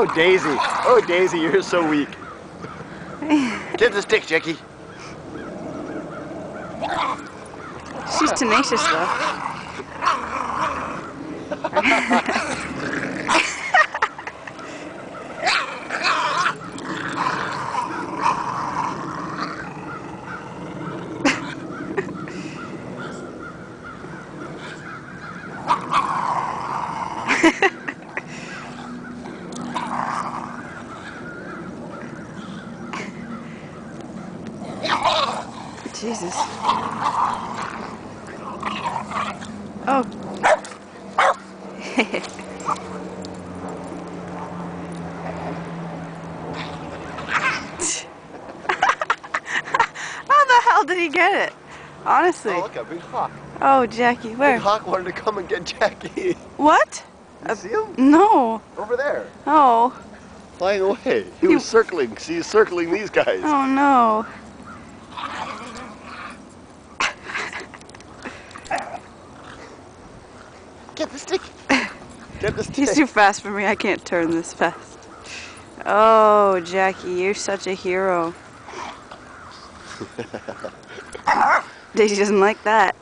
Oh, Daisy. Oh, Daisy, you're so weak. Get the stick, Jackie. She's tenacious, though. Jesus. Oh. How the hell did he get it? Honestly. Oh, look, a big hawk. Oh, Jackie, where? Big hawk wanted to come and get Jackie. What? You see him? No. Over there. Oh. Flying away. He was circling. See, he's circling these guys. Oh, no. Get the stick. Get the stick. He's too fast for me. I can't turn this fast. Oh, Jackie, you're such a hero. Daisy doesn't like that.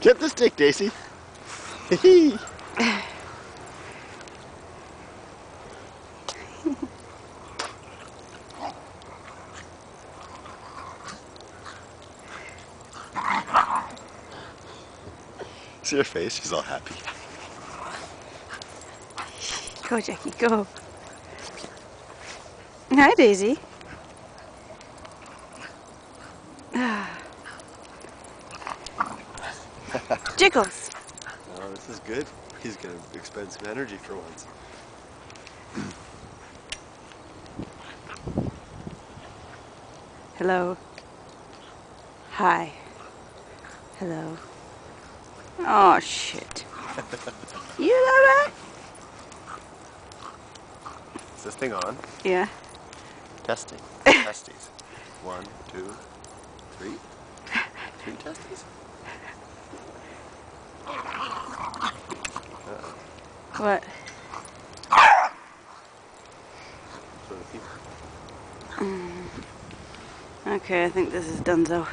Get the stick, Daisy. See her face? She's all happy. Go, Jackie, go. Hi, Daisy. Jiggles. Oh, this is good. He's going to expend some energy for once. Hello. Hi. Hello. Oh, shit. You alright? Is this thing on? Yeah. Testing. Testes. 1, 2, 3. 3 testes? What? Okay, I think this is donezo.